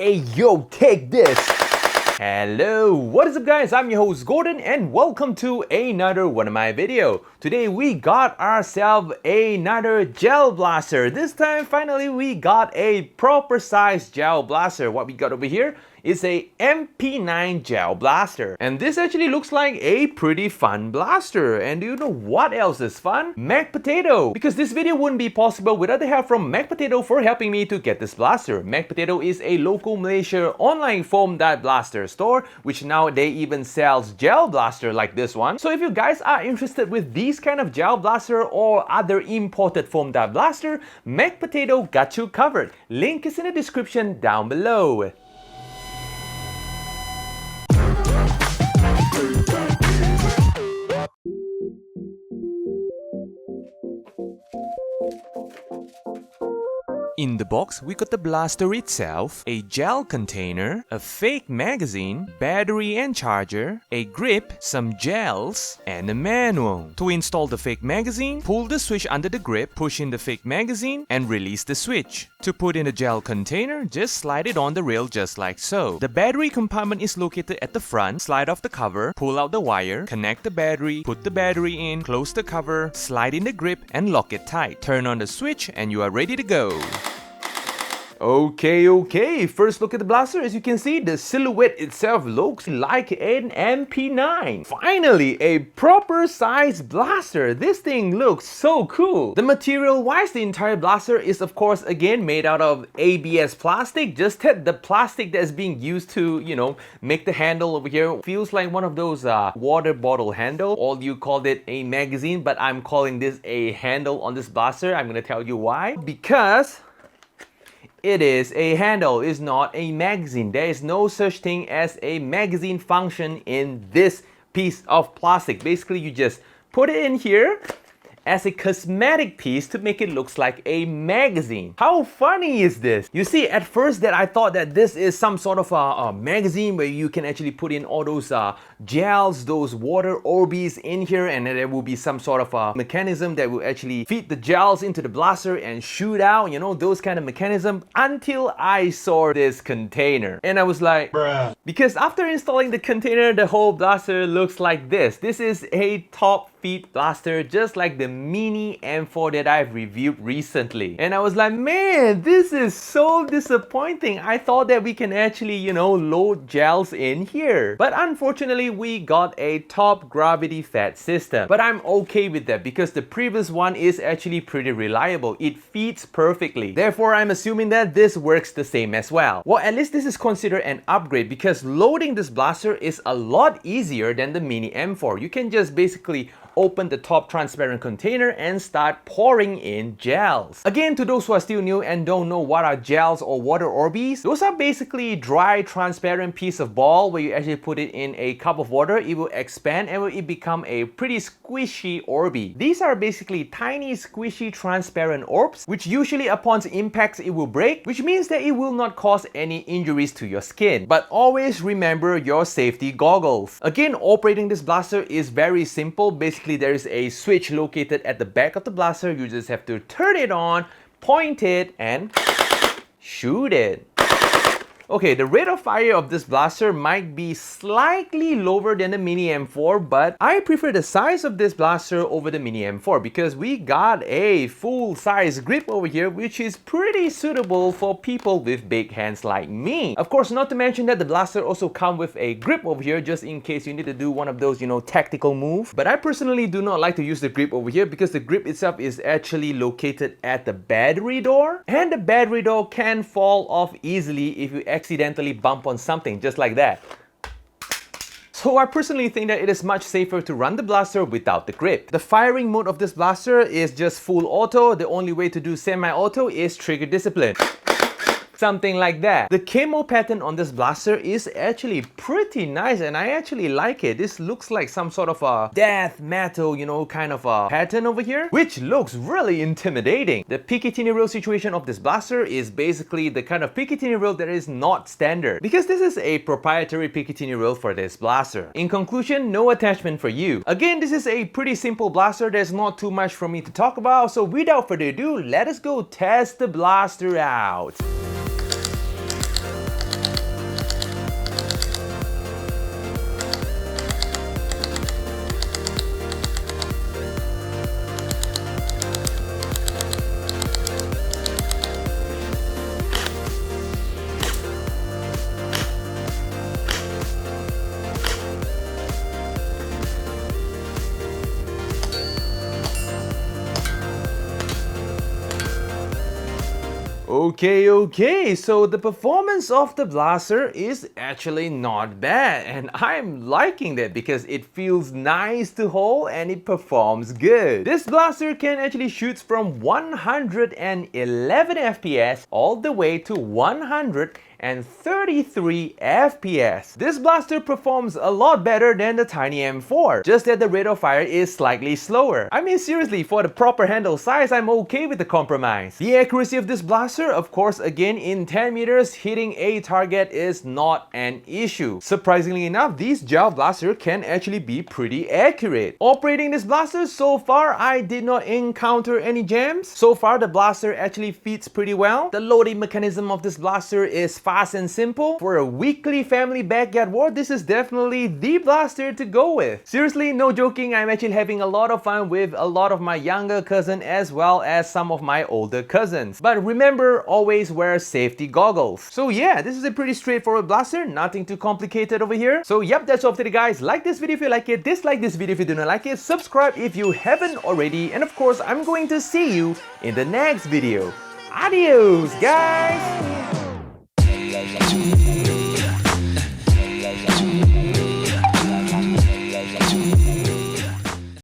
Hey yo, take this! Hello, what is up guys? I'm your host Gordon and welcome to another one of my video. Today we got ourselves another gel blaster. This time finally we got a proper size gel blaster. What we got over here is a MP9 Gel Blaster. And this actually looks like a pretty fun blaster. And do you know what else is fun? Mac Potato. Because this video wouldn't be possible without the help from Mac Potato for helping me to get this blaster. Mac Potato is a local Malaysia online foam dart blaster store, which now they even sells gel blaster like this one. So if you guys are interested with these kind of gel blaster or other imported foam dart blaster, Mac Potato got you covered. Link is in the description down below. In the box, we got the blaster itself, a gel container, a fake magazine, battery and charger, a grip, some gels, and a manual. To install the fake magazine, pull the switch under the grip, push in the fake magazine, and release the switch. To put in the gel container, just slide it on the rail just like so. The battery compartment is located at the front. Slide off the cover, pull out the wire, connect the battery, put the battery in, close the cover, slide in the grip, and lock it tight. Turn on the switch and you are ready to go. Okay, first look at the blaster. As you can see, the silhouette itself looks like an MP9. Finally, a proper size blaster. This thing looks so cool. The material wise, the entire blaster is of course again made out of ABS plastic. Just that the plastic that is being used to, make the handle over here feels like one of those water bottle handle. All you called it a magazine, but I'm calling this a handle on this blaster. I'm gonna tell you why. Because it is a handle, it's not a magazine. There is no such thing as a magazine function in this piece of plastic. Basically, you just put it in here as a cosmetic piece to make it look like a magazine. How funny is this? You see, at first that I thought that this is some sort of a magazine where you can actually put in all those gels, those water Orbeez in here, and then there will be some sort of a mechanism that will actually feed the gels into the blaster and shoot out, those kind of mechanism, until I saw this container. And I was like, bruh. Because after installing the container, the whole blaster looks like this. This is a top feed blaster, just like the mini M4 that I've reviewed recently. And I was like, man, this is so disappointing. I thought that we can actually, load gels in here. But unfortunately, we got a top gravity fed system. But I'm okay with that because the previous one is actually pretty reliable. It feeds perfectly. Therefore, I'm assuming that this works the same as well. Well, at least this is considered an upgrade because loading this blaster is a lot easier than the mini M4. You can just basically open the top transparent container and start pouring in gels. Again, to those who are still new and don't know what are gels or water Orbeez, those are basically dry transparent piece of ball where you actually put it in a cup of water, it will expand and will become a pretty squishy Orbeez. These are basically tiny squishy transparent orbs which usually upon impact it will break, which means that it will not cause any injuries to your skin. But always remember your safety goggles. Again, operating this blaster is very simple. Basically, there is a switch located at the back of the blaster. You just have to turn it on, point it, and shoot it. Okay, the rate of fire of this blaster might be slightly lower than the mini M4, but I prefer the size of this blaster over the mini M4 because we got a full-size grip over here which is pretty suitable for people with big hands like me. Of course, not to mention that the blaster also comes with a grip over here just in case you need to do one of those, tactical move. But I personally do not like to use the grip over here because the grip itself is actually located at the battery door, and the battery door can fall off easily if you accidentally bump on something just like that. So I personally think that it is much safer to run the blaster without the grip. The firing mode of this blaster is just full auto. The only way to do semi-auto is trigger discipline. Something like that. The camo pattern on this blaster is actually pretty nice and I actually like it. This looks like some sort of a death metal, kind of a pattern over here, which looks really intimidating. The Picatinny rail situation of this blaster is basically the kind of Picatinny rail that is not standard because this is a proprietary Picatinny rail for this blaster. In conclusion, no attachment for you. Again, this is a pretty simple blaster. There's not too much for me to talk about. So without further ado, let us go test the blaster out. Okay, so the performance of the blaster is actually not bad, and I'm liking that because it feels nice to hold and it performs good. This blaster can actually shoot from 111 FPS all the way to 133 FPS. This blaster performs a lot better than the tiny M4, just that the rate of fire is slightly slower. I mean seriously, for the proper handle size, I'm okay with the compromise. The accuracy of this blaster, of course, again in 10 meters, hitting a target is not an issue. Surprisingly enough, this gel blaster can actually be pretty accurate. Operating this blaster, so far I did not encounter any jams. So far the blaster actually fits pretty well. The loading mechanism of this blaster is fast and simple. For a weekly family backyard war, this is definitely the blaster to go with. Seriously, no joking, I'm actually having a lot of fun with a lot of my younger cousin as well as some of my older cousins. But remember, always wear safety goggles. So yeah, this is a pretty straightforward blaster, nothing too complicated over here. So yep, that's all for today guys. Like this video if you like it, dislike this video if you do not like it, subscribe if you haven't already, and of course I'm going to see you in the next video. Adios guys!